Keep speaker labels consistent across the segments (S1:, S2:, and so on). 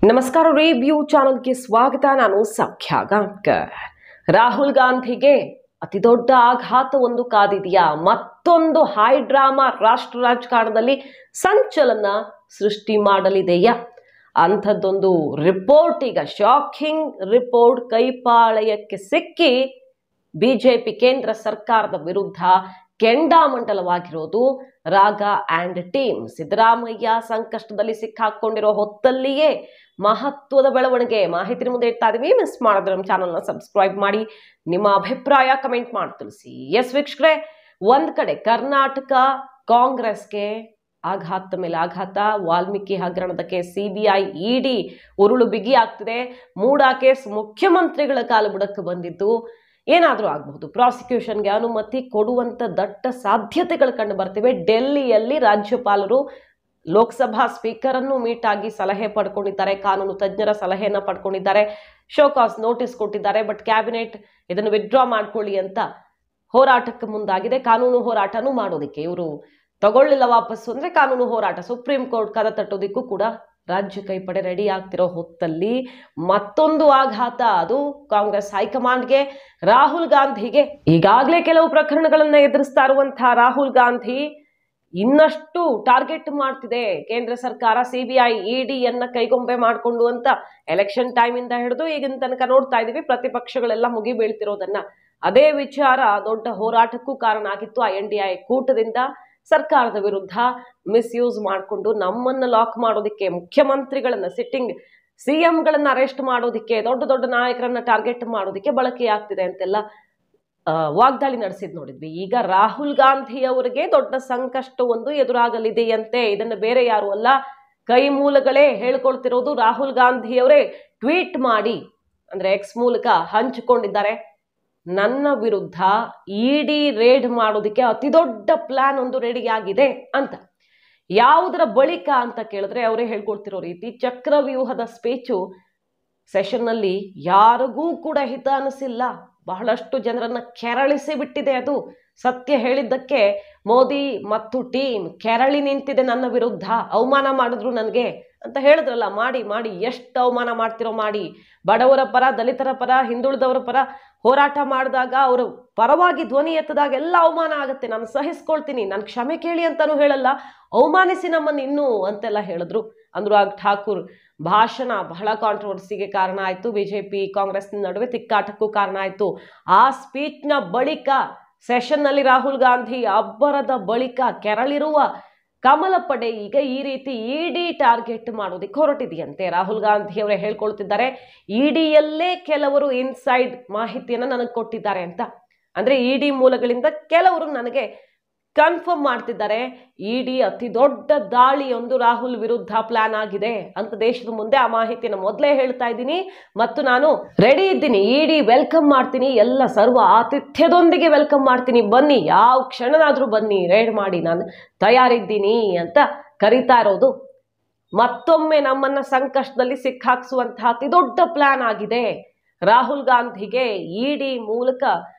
S1: ನಮಸ್ಕಾರ ರಿವ್ಯೂ ಚಾನಲ್ಗೆ ಸ್ವಾಗತ. ನಾನು ಸೌಖ್ಯ ಗಾಂವ್ಕರ್. ರಾಹುಲ್ ಗಾಂಧಿಗೆ ಅತಿ ದೊಡ್ಡ ಆಘಾತವೊಂದು ಕಾದಿದೆಯಾ? ಮತ್ತೊಂದು ಹೈ ಡ್ರಾಮಾ ರಾಷ್ಟ್ರ ರಾಜಕಾರಣದಲ್ಲಿ ಸಂಚಲನ ಸೃಷ್ಟಿ ಮಾಡಲಿದೆಯಾ? ಅಂಥದ್ದೊಂದು ರಿಪೋರ್ಟ್, ಈಗ ಶಾಕಿಂಗ್ ರಿಪೋರ್ಟ್ ಕೈಪಾಳಯಕ್ಕೆ ಸಿಕ್ಕಿ ಬಿಜೆಪಿ ಕೇಂದ್ರ ಸರ್ಕಾರದ ವಿರುದ್ಧ ಕೆಂಡಾಮಂಡಲವಾಗಿರೋದು ರಾಗ ಆ್ಯಂಡ್ ಟೀಮ್. ಸಿದ್ದರಾಮಯ್ಯ ಸಂಕಷ್ಟದಲ್ಲಿ ಸಿಕ್ಕಾಕೊಂಡಿರೋ ಹೊತ್ತಲ್ಲಿಯೇ ಮಹತ್ವದ ಬೆಳವಣಿಗೆ ಮಾಹಿತಿ ಮುಂದೆ ಇಡ್ತಾ ಇದೀವಿ. ಮಿಸ್ ಮಾಡಿದ್ರೆ ನಮ್ಮ ಚಾನಲ್ನ ಸಬ್ಸ್ಕ್ರೈಬ್ ಮಾಡಿ, ನಿಮ್ಮ ಅಭಿಪ್ರಾಯ ಕಮೆಂಟ್ ಮಾಡಿ ತಿಳಿಸಿ. ಎಸ್ ವೀಕ್ಷಕರೇ, ಒಂದ್ ಕಡೆ ಕರ್ನಾಟಕ ಕಾಂಗ್ರೆಸ್ಗೆ ಆಘಾತ ಮೇಲೆ ಆಘಾತ. ವಾಲ್ಮೀಕಿ ಹಗರಣದ ಕೇಸ್ ಸಿಬಿಐ ಇಡಿ ಉರುಳು ಬಿಗಿ ಆಗ್ತಿದೆ. ಮೂಡಾ ಕೇಸ್ ಮುಖ್ಯಮಂತ್ರಿಗಳ ಕಾಲುಬುಡಕ್ಕೆ ಬಂದಿದ್ದು ಏನಾದರೂ ಆಗಬಹುದು. ಪ್ರಾಸಿಕ್ಯೂಷನ್ಗೆ ಅನುಮತಿ ಕೊಡುವಂತ ದಟ್ಟ ಸಾಧ್ಯತೆಗಳು ಕಂಡು ಬರ್ತಿವೆ. ಡೆಲ್ಲಿಯಲ್ಲಿ ರಾಜ್ಯಪಾಲರು ಲೋಕಸಭಾ ಸ್ಪೀಕರ್ ಅನ್ನು ಮೀಟ್ ಆಗಿ ಸಲಹೆ ಪಡ್ಕೊಂಡಿದ್ದಾರೆ, ಕಾನೂನು ತಜ್ಞರ ಸಲಹೆಯನ್ನ ಪಡ್ಕೊಂಡಿದ್ದಾರೆ, ಶೋಕಾಸ್ ನೋಟಿಸ್ ಕೊಟ್ಟಿದ್ದಾರೆ. ಬಟ್ ಕ್ಯಾಬಿನೆಟ್ ಇದನ್ನು ವಿತ್ಡ್ರಾ ಮಾಡ್ಕೊಳ್ಳಿ ಅಂತ ಹೋರಾಟಕ್ಕೆ ಮುಂದಾಗಿದೆ. ಕಾನೂನು ಹೋರಾಟನೂ ಮಾಡೋದಕ್ಕೆ ಇವರು ತಗೊಳ್ಳಿಲ್ಲ ವಾಪಸ್ಸು ಅಂದ್ರೆ ಕಾನೂನು ಹೋರಾಟ, ಸುಪ್ರೀಂ ಕೋರ್ಟ್ ಕದ ತಟ್ಟೋದಿಕ್ಕೂ ಕೂಡ ರಾಜ್ಯ ಕೈಪಡೆ ರೆಡಿ ಆಗ್ತಿರೋ ಹೊತ್ತಲ್ಲಿ ಮತ್ತೊಂದು ಆಘಾತ, ಅದು ಕಾಂಗ್ರೆಸ್ ಹೈಕಮಾಂಡ್ಗೆ, ರಾಹುಲ್ ಗಾಂಧಿಗೆ. ಈಗಾಗಲೇ ಕೆಲವು ಪ್ರಕರಣಗಳನ್ನ ಎದುರಿಸ್ತಾ ಇರುವಂತಹ ರಾಹುಲ್ ಗಾಂಧಿ ಇನ್ನಷ್ಟು ಟಾರ್ಗೆಟ್ ಮಾಡ್ತಿದೆ ಕೇಂದ್ರ ಸರ್ಕಾರ, ಸಿಬಿಐ ಇಡಿಯನ್ನ ಕೈಗೊಂಬೆ ಮಾಡಿಕೊಂಡು ಅಂತ. ಎಲೆಕ್ಷನ್ ಟೈಮ್ ಇಂದ ಹಿಡಿದು ಈಗಿನ ತನಕ ನೋಡ್ತಾ ಇದೀವಿ ಪ್ರತಿಪಕ್ಷಗಳೆಲ್ಲ ಮುಗಿ ಬೀಳ್ತಿರೋದನ್ನ. ಅದೇ ವಿಚಾರ ದೊಡ್ಡ ಹೋರಾಟಕ್ಕೂ ಕಾರಣ ಆಗಿತ್ತು. INDI ಕೂಟದಿಂದ ಸರ್ಕಾರದ ವಿರುದ್ಧ ಮಿಸ್ಯೂಸ್ ಮಾಡಿಕೊಂಡು ನಮ್ಮನ್ನ ಲಾಕ್ ಮಾಡೋದಿಕ್ಕೆ, ಮುಖ್ಯಮಂತ್ರಿಗಳನ್ನ, ಸಿಟ್ಟಿಂಗ್ CMಗಳನ್ನ ಅರೆಸ್ಟ್ ಮಾಡೋದಿಕ್ಕೆ, ದೊಡ್ಡ ದೊಡ್ಡ ನಾಯಕರನ್ನ ಟಾರ್ಗೆಟ್ ಮಾಡೋದಿಕ್ಕೆ ಬಳಕೆಯಾಗ್ತಿದೆ ಅಂತೆಲ್ಲ ವಾಗ್ದಾಳಿ ನಡೆಸಿದ್ ನೋಡಿದ್ವಿ. ಈಗ ರಾಹುಲ್ ಗಾಂಧಿ ಅವರಿಗೆ ದೊಡ್ಡ ಸಂಕಷ್ಟ ಒಂದು ಎದುರಾಗಲಿದೆಯಂತೆ. ಇದನ್ನು ಬೇರೆ ಯಾರು ಅಲ್ಲ, ಕೈ ಮೂಲಗಳೇ ಹೇಳ್ಕೊಳ್ತಿರೋದು. ರಾಹುಲ್ ಗಾಂಧಿ ಅವರೇ ಟ್ವೀಟ್ ಮಾಡಿ, ಅಂದ್ರೆ ಎಕ್ಸ್ ಮೂಲಕ ಹಂಚಿಕೊಂಡಿದ್ದಾರೆ, ನನ್ನ ವಿರುದ್ಧ ಇಡಿ ರೇಡ್ ಮಾಡೋದಕ್ಕೆ ಅತಿ ದೊಡ್ಡ ಪ್ಲಾನ್ ಒಂದು ರೆಡಿ ಆಗಿದೆ ಅಂತ. ಯಾವುದರ ಬಳಿಕ ಅಂತ ಕೇಳಿದ್ರೆ ಅವರೇ ಹೇಳ್ಕೊಳ್ತಿರೋ ರೀತಿ ಚಕ್ರವ್ಯೂಹದ ಸ್ಪೀಚು ಸೆಷನ್ ನಲ್ಲಿ ಯಾರಿಗೂ ಕೂಡ ಹಿತ ಅನಿಸಿಲ್ಲ. ಬಹಳಷ್ಟು ಜನರನ್ನ ಕೆರಳಿಸಿ ಬಿಟ್ಟಿದೆ. ಅದು ಸತ್ಯ ಹೇಳಿದ್ದಕ್ಕೆ ಮೋದಿ ಮತ್ತು ಟೀಮ್ ಕೆರಳಿ ನಿಂತಿದೆ ನನ್ನ ವಿರುದ್ಧ. ಅವಮಾನ ಮಾಡಿದ್ರು ನನಗೆ ಅಂತ ಹೇಳಿದ್ರಲ್ಲ, ಮಾಡಿ ಮಾಡಿ ಎಷ್ಟು ಅವಮಾನ ಮಾಡ್ತಿರೋ ಮಾಡಿ. ಬಡವರ ಪರ, ದಲಿತರ ಪರ, ಹಿಂದುಳಿದವರ ಪರ ಹೋರಾಟ ಮಾಡಿದಾಗ, ಅವರು ಪರವಾಗಿ ಧ್ವನಿ ಎತ್ತದಾಗ ಎಲ್ಲ ಅವಮಾನ ಆಗುತ್ತೆ. ನಾನು ಸಹಿಸ್ಕೊಳ್ತೀನಿ, ನಾನು ಕ್ಷಮೆ ಕೇಳಿ ಅಂತಾನು ಹೇಳಲ್ಲ, ಅವಮಾನಿಸಿ ನಮ್ಮನ್ನು ಇನ್ನೂ ಅಂತೆಲ್ಲ ಹೇಳಿದ್ರು. ಅನುರಾಗ್ ಠಾಕೂರ್ ಭಾಷಣ ಬಹಳ ಕಾಂಟ್ರವರ್ಸಿಗೆ ಕಾರಣ ಆಯಿತು. ಬಿಜೆಪಿ ಕಾಂಗ್ರೆಸ್ ನಡುವೆ ತಿಕ್ಕಾಟಕ್ಕೂ ಕಾರಣ ಆಯಿತು. ಆ ಸ್ಪೀಚ್ನ ಬಳಿಕ ಸೆಷನ್ ನಲ್ಲಿ ರಾಹುಲ್ ಗಾಂಧಿ ಅಬ್ಬರದ ಬಳಿಕ ಕೆರಳಿರುವ ಕಮಲ ಪಡೆ ಈಗ ಈ ರೀತಿ ಇಡಿ ಟಾರ್ಗೆಟ್ ಮಾಡೋದಕ್ಕೆ ಹೊರಟಿದೆಯಂತೆ. ರಾಹುಲ್ ಗಾಂಧಿ ಅವರೇ ಹೇಳ್ಕೊಳ್ತಿದ್ದಾರೆ, ಇಡಿಯಲ್ಲೇ ಕೆಲವರು ಇನ್ಸೈಡ್ ಮಾಹಿತಿಯನ್ನ ನನಗೆ ಕೊಟ್ಟಿದ್ದಾರೆ ಅಂತ. ಅಂದ್ರೆ ಇಡಿ ಮೂಲಗಳಿಂದ ಕೆಲವರು ನನಗೆ ಕನ್ಫರ್ಮ್ ಮಾಡ್ತಿದ್ದಾರೆ, ಇಡಿ ಅತಿ ದೊಡ್ಡ ದಾಳಿಯೊಂದು ರಾಹುಲ್ ವಿರುದ್ಧ ಪ್ಲಾನ್ ಆಗಿದೆ ಅಂತ ದೇಶದ ಮುಂದೆ ಆ ಮಾಹಿತಿಯನ್ನು ಮೊದಲೇ ಹೇಳ್ತಾ ಇದ್ದೀನಿ. ಮತ್ತು ನಾನು ರೆಡಿ ಇದ್ದೀನಿ, ಇಡಿ ವೆಲ್ಕಮ್ ಮಾಡ್ತೀನಿ, ಎಲ್ಲ ಸರ್ವ ಆತಿಥ್ಯದೊಂದಿಗೆ ವೆಲ್ಕಮ್ ಮಾಡ್ತೀನಿ, ಬನ್ನಿ, ಯಾವ ಕ್ಷಣನಾದ್ರೂ ಬನ್ನಿ, ರೇಡ್ ಮಾಡಿ, ನಾನು ತಯಾರಿದ್ದೀನಿ ಅಂತ ಕರೀತಾ ಇರೋದು. ಮತ್ತೊಮ್ಮೆ ನಮ್ಮನ್ನ ಸಂಕಷ್ಟದಲ್ಲಿ ಸಿಕ್ಕಾಕ್ಸುವಂತಹ ಅತಿ ದೊಡ್ಡ ಪ್ಲಾನ್ ಆಗಿದೆ. ರಾಹುಲ್ ಗಾಂಧಿಗೆ ಇಡಿ ಮೂಲಕ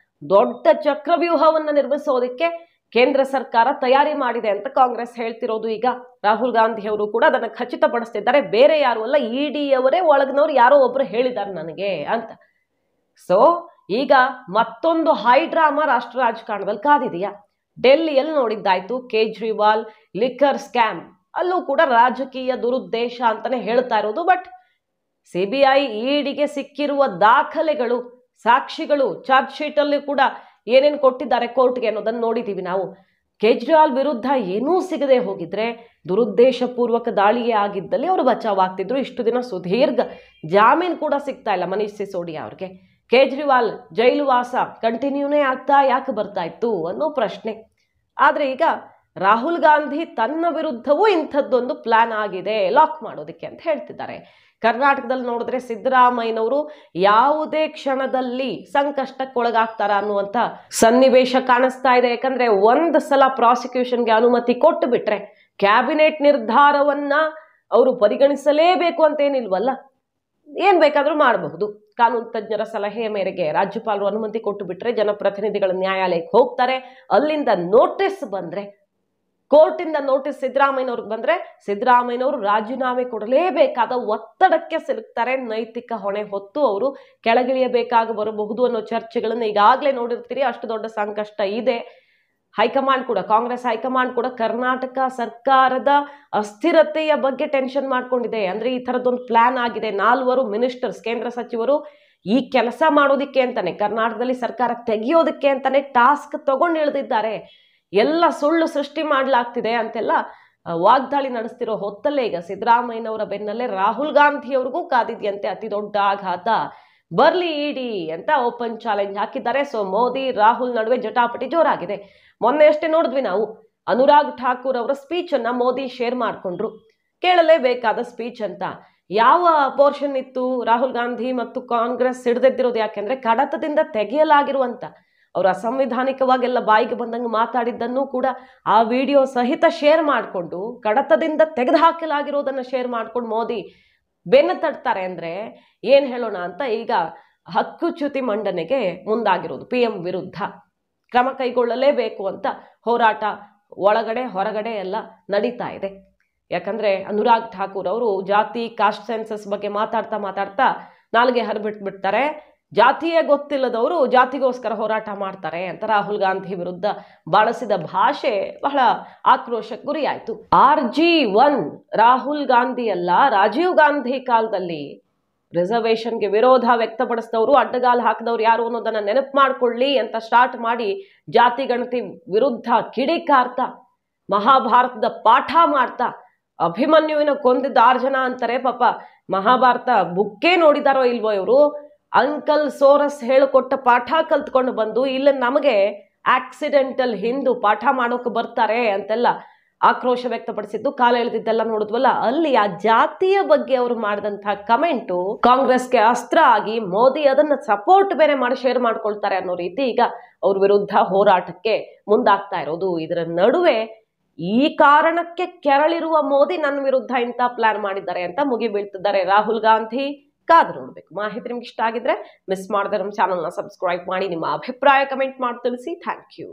S1: ದೊಡ್ಡ ಚಕ್ರವ್ಯೂಹವನ್ನ ನಿರ್ಮಿಸೋದಕ್ಕೆ ಕೇಂದ್ರ ಸರ್ಕಾರ ತಯಾರಿ ಮಾಡಿದೆ ಅಂತ ಕಾಂಗ್ರೆಸ್ ಹೇಳ್ತಿರೋದು. ಈಗ ರಾಹುಲ್ ಗಾಂಧಿ ಅವರು ಕೂಡ ಅದನ್ನು ಖಚಿತಪಡಿಸ್ತಿದ್ದಾರೆ, ಬೇರೆ ಯಾರು ಅಲ್ಲ, ಇಡಿ ಅವರೇ ಒಳಗಿನವ್ರು ಯಾರೋ ಒಬ್ರು ಹೇಳಿದ್ದಾರೆ ನನಗೆ ಅಂತ. ಸೊ ಈಗ ಮತ್ತೊಂದು ಹೈ ಡ್ರಾಮಾ ರಾಷ್ಟ್ರ ರಾಜಕಾರಣದಲ್ಲಿ ಕಾದಿದೆಯಾ? ಡೆಲ್ಲಿಯಲ್ಲಿ ನೋಡಿದ್ದಾಯ್ತು, ಕೇಜ್ರಿವಾಲ್ ಲಿಕ್ಕರ್ ಸ್ಕ್ಯಾಮ್, ಅಲ್ಲೂ ಕೂಡ ರಾಜಕೀಯ ದುರುದ್ದೇಶ ಅಂತಾನೆ ಹೇಳ್ತಾ ಇರೋದು. ಬಟ್ ಸಿಬಿಐ ಇಡಿಗೆ ಸಿಕ್ಕಿರುವ ದಾಖಲೆಗಳು, ಸಾಕ್ಷಿಗಳು, ಚಾರ್ಜ್ ಶೀಟ್ ಅಲ್ಲಿ ಕೂಡ ಏನೇನು ಕೊಟ್ಟಿದ್ದಾರೆ ಕೋರ್ಟ್ಗೆ ಅನ್ನೋದನ್ನು ನೋಡಿದ್ದೀವಿ ನಾವು. ಕೇಜ್ರಿವಾಲ್ ವಿರುದ್ಧ ಏನೂ ಸಿಗದೆ ಹೋಗಿದ್ರೆ, ದುರುದ್ದೇಶ ಪೂರ್ವಕ ದಾಳಿಯೇ ಆಗಿದ್ದಲ್ಲಿ ಅವರು ಬಚಾವಾಗ್ತಿದ್ರು. ಇಷ್ಟು ದಿನ ಸುದೀರ್ಘ ಜಾಮೀನು ಕೂಡ ಸಿಗ್ತಾ ಇಲ್ಲ ಮನೀಶ್ ಸಿಸೋಡಿಯಾ ಅವ್ರಿಗೆ. ಕೇಜ್ರಿವಾಲ್ ಜೈಲು ವಾಸ ಕಂಟಿನ್ಯೂನೇ ಆಗ್ತಾ ಯಾಕೆ ಬರ್ತಾ ಇತ್ತು ಅನ್ನೋ ಪ್ರಶ್ನೆ. ಆದ್ರೆ ಈಗ ರಾಹುಲ್ ಗಾಂಧಿ ತನ್ನ ವಿರುದ್ಧವೂ ಇಂಥದ್ದೊಂದು ಪ್ಲಾನ್ ಆಗಿದೆ ಲಾಕ್ ಮಾಡೋದಕ್ಕೆ ಅಂತ ಹೇಳ್ತಿದ್ದಾರೆ. ಕರ್ನಾಟಕದಲ್ಲಿ ನೋಡಿದ್ರೆ ಸಿದ್ದರಾಮಯ್ಯನವರು ಯಾವುದೇ ಕ್ಷಣದಲ್ಲಿ ಸಂಕಷ್ಟಕ್ಕೊಳಗಾಗ್ತಾರ ಅನ್ನುವಂಥ ಸನ್ನಿವೇಶ ಕಾಣಿಸ್ತಾ ಇದೆ. ಯಾಕಂದ್ರೆ ಒಂದು ಸಲ ಪ್ರಾಸಿಕ್ಯೂಷನ್ಗೆ ಅನುಮತಿ ಕೊಟ್ಟು ಬಿಟ್ರೆ ಕ್ಯಾಬಿನೆಟ್ ನಿರ್ಧಾರವನ್ನ ಅವರು ಪರಿಗಣಿಸಲೇಬೇಕು ಅಂತ ಏನಿಲ್ವಲ್ಲ, ಏನ್ ಬೇಕಾದ್ರೂ ಮಾಡಬಹುದು. ಕಾನೂನು ತಜ್ಞರ ಸಲಹೆಯ ಮೇರೆಗೆ ರಾಜ್ಯಪಾಲರು ಅನುಮತಿ ಕೊಟ್ಟು ಬಿಟ್ರೆ ಜನಪ್ರತಿನಿಧಿಗಳ ನ್ಯಾಯಾಲಯಕ್ಕೆ ಹೋಗ್ತಾರೆ, ಅಲ್ಲಿಂದ ನೋಟಿಸ್ ಬಂದ್ರೆ ಕೋರ್ಟಿಂದ ನೋಟಿಸ್ ಸಿದ್ದರಾಮಯ್ಯನವ್ರಿಗೆ ಬಂದ್ರೆ ಸಿದ್ದರಾಮಯ್ಯನವರು ರಾಜೀನಾಮೆ ಕೊಡಲೇಬೇಕಾದ ಒತ್ತಡಕ್ಕೆ ಸಿಲುಕ್ತಾರೆ. ನೈತಿಕ ಹೊಣೆ ಹೊತ್ತು ಅವರು ಕೆಳಗಿಳಿಯಬೇಕಾಗಿ ಬರಬಹುದು ಅನ್ನೋ ಚರ್ಚೆಗಳನ್ನು ಈಗಾಗಲೇ ನೋಡಿರ್ತೀರಿ. ಅಷ್ಟು ದೊಡ್ಡ ಸಂಕಷ್ಟ ಇದೆ. ಹೈಕಮಾಂಡ್ ಕೂಡ, ಕಾಂಗ್ರೆಸ್ ಹೈಕಮಾಂಡ್ ಕೂಡ ಕರ್ನಾಟಕ ಸರ್ಕಾರದ ಅಸ್ಥಿರತೆಯ ಬಗ್ಗೆ ಟೆನ್ಷನ್ ಮಾಡ್ಕೊಂಡಿದೆ. ಅಂದ್ರೆ ಈ ತರದೊಂದು ಪ್ಲಾನ್ ಆಗಿದೆ. 4 ಮಿನಿಸ್ಟರ್ಸ್, ಕೇಂದ್ರ ಸಚಿವರು ಈ ಕೆಲಸ ಮಾಡೋದಿಕ್ಕೆ ಅಂತಾನೆ, ಕರ್ನಾಟಕದಲ್ಲಿ ಸರ್ಕಾರ ತೆಗೆಯೋದಕ್ಕೆ ಅಂತಾನೆ ಟಾಸ್ಕ್ ತಗೊಂಡು ಇಳಿದಿದ್ದಾರೆ. ಎಲ್ಲ ಸುಳ್ಳು ಸೃಷ್ಟಿ ಮಾಡಲಾಗ್ತಿದೆ ಅಂತೆಲ್ಲ ವಾಗ್ದಾಳಿ ನಡೆಸ್ತಿರೋ ಹೊತ್ತಲ್ಲೇ ಈಗ ಸಿದ್ದರಾಮಯ್ಯನವರ ಬೆನ್ನಲ್ಲೇ ರಾಹುಲ್ ಗಾಂಧಿ ಅವ್ರಿಗೂ ಕಾದಿದೆಯಂತೆ ಅತಿ ದೊಡ್ಡ ಆಘಾತ. ಬರ್ಲಿ ಇಡಿ ಅಂತ ಓಪನ್ ಚಾಲೆಂಜ್ ಹಾಕಿದ್ದಾರೆ. ಸೊ ಮೋದಿ ರಾಹುಲ್ ನಡುವೆ ಜಟಾಪಟಿ ಜೋರಾಗಿದೆ. ಮೊನ್ನೆ ಅಷ್ಟೇ ನೋಡಿದ್ವಿ ನಾವು, ಅನುರಾಗ್ ಠಾಕೂರ್ ಅವರ ಸ್ಪೀಚ್ ಅನ್ನ ಮೋದಿ ಶೇರ್ ಮಾಡ್ಕೊಂಡ್ರು. ಕೇಳಲೇಬೇಕಾದ ಸ್ಪೀಚ್ ಅಂತ. ಯಾವ ಪೋರ್ಷನ್ ಇತ್ತು? ರಾಹುಲ್ ಗಾಂಧಿ ಮತ್ತು ಕಾಂಗ್ರೆಸ್ ಹಿಡಿದಿರೋದು ಯಾಕೆಂದ್ರೆ ಕಡತದಿಂದ ತೆಗೆಯಲಾಗಿರುವಂತ, ಅವರು ಅಸಂವಿಧಾನಿಕವಾಗೆಲ್ಲ ಬಾಯಿಗೆ ಬಂದಂಗೆ ಮಾತಾಡಿದ್ದನ್ನು ಕೂಡ ಆ ವಿಡಿಯೋ ಸಹಿತ ಶೇರ್ ಮಾಡಿಕೊಂಡು, ಕಡತದಿಂದ ತೆಗೆದುಹಾಕಲಾಗಿರೋದನ್ನ ಶೇರ್ ಮಾಡ್ಕೊಂಡು ಮೋದಿ ಬೆನ್ನು ತಟ್ತಾರೆ. ಅಂದ್ರೆ ಏನ್ ಹೇಳೋಣ ಅಂತ ಈಗ ಹಕ್ಕುಚ್ಯುತಿ ಮಂಡನೆಗೆ ಮುಂದಾಗಿರೋದು. PM ವಿರುದ್ಧ ಕ್ರಮ ಕೈಗೊಳ್ಳಲೇಬೇಕು ಅಂತ ಹೋರಾಟ ಒಳಗಡೆ ಹೊರಗಡೆ ಎಲ್ಲ ನಡೀತಾ ಇದೆ. ಯಾಕಂದ್ರೆ ಅನುರಾಗ್ ಠಾಕೂರ್ ಅವರು ಜಾತಿ ಕಾಸ್ಟ್ ಸೆನ್ಸಸ್ ಬಗ್ಗೆ ಮಾತಾಡ್ತಾ ನಾಲ್ಗೆ ಹರಿಬಿಟ್ಬಿಡ್ತಾರೆ. ಜಾತಿಯೇ ಗೊತ್ತಿಲ್ಲದವರು ಜಾತಿಗೋಸ್ಕರ ಹೋರಾಟ ಮಾಡ್ತಾರೆ ಅಂತ ರಾಹುಲ್ ಗಾಂಧಿ ವಿರುದ್ಧ ಬಳಸಿದ ಭಾಷೆ ಬಹಳ ಆಕ್ರೋಶಕ್ಕೆ ಗುರಿಯಾಯಿತು. RG1 ರಾಹುಲ್ ಗಾಂಧಿ ಅಲ್ಲ, ರಾಜೀವ್ ಗಾಂಧಿ ಕಾಲದಲ್ಲಿ ರಿಸರ್ವೇಷನ್ಗೆ ವಿರೋಧ ವ್ಯಕ್ತಪಡಿಸಿದವರು, ಅಡ್ಡಗಾಲು ಹಾಕಿದವ್ರು ಯಾರು ಅನ್ನೋದನ್ನ ನೆನಪು ಮಾಡ್ಕೊಳ್ಳಿ ಅಂತ ಸ್ಟಾರ್ಟ್ ಮಾಡಿ ಜಾತಿ ಗಣತಿ ವಿರುದ್ಧ ಕಿಡಿಕಾರ್ತಾ, ಮಹಾಭಾರತದ ಪಾಠ ಮಾಡ್ತಾ, ಅಭಿಮನ್ಯುವಿನ ಕೊಂದಿದ್ದ 6 ಜನ ಅಂತಾರೆ. ಪಾಪ ಮಹಾಭಾರತ ಬುಕ್ಕೇ ನೋಡಿದಾರೋ ಇಲ್ವೋ ಇವರು. ಅಂಕಲ್ ಸೋರಸ್ ಹೇಳಿಕೊಟ್ಟ ಪಾಠ ಕಲ್ತ್ಕೊಂಡು ಬಂದು ಇಲ್ಲಿ ನಮಗೆ ಆಕ್ಸಿಡೆಂಟಲ್ ಹಿಂದೂ ಪಾಠ ಮಾಡೋಕೆ ಬರ್ತಾರೆ ಅಂತೆಲ್ಲ ಆಕ್ರೋಶ ವ್ಯಕ್ತಪಡಿಸಿದ್ದು, ಕಾಲ ಎಳೆದಿದ್ದೆಲ್ಲ ನೋಡಿದ್ವಲ್ಲ. ಅಲ್ಲಿ ಆ ಜಾತಿಯ ಬಗ್ಗೆ ಅವರು ಮಾಡಿದಂತಹ ಕಮೆಂಟು ಕಾಂಗ್ರೆಸ್ಗೆ ಅಸ್ತ್ರ ಆಗಿ ಮೋದಿ ಅದನ್ನ ಸಪೋರ್ಟ್ ಬೇರೆ ಮಾಡಿ ಶೇರ್ ಮಾಡ್ಕೊಳ್ತಾರೆ ಅನ್ನೋ ರೀತಿ ಈಗ ಅವ್ರ ವಿರುದ್ಧ ಹೋರಾಟಕ್ಕೆ ಮುಂದಾಗ್ತಾ ಇರೋದು. ಇದರ ನಡುವೆ ಈ ಕಾರಣಕ್ಕೆ ಕೆರಳಿರುವ ಮೋದಿ ನನ್ನ ವಿರುದ್ಧ ಇಂಥ ಪ್ಲಾನ್ ಮಾಡಿದ್ದಾರೆ ಅಂತ ಮುಗಿಬೀಳ್ತಿದ್ದಾರೆ ರಾಹುಲ್ ಗಾಂಧಿ. ಕಾದು ನೋಡ್ಬೇಕು. ಮಾಹಿತಿ ನಿಮ್ಗೆ ಇಷ್ಟ ಆಗಿದ್ರೆ ಮಿಸ್ ಮಾಡದೆ ನಮ್ಮ ಚಾನಲ್ನ ಸಬ್ಸ್ಕ್ರೈಬ್ ಮಾಡಿ, ನಿಮ್ಮ ಅಭಿಪ್ರಾಯ ಕಮೆಂಟ್ ಮಾಡಿ ತಿಳಿಸಿ. Thank you.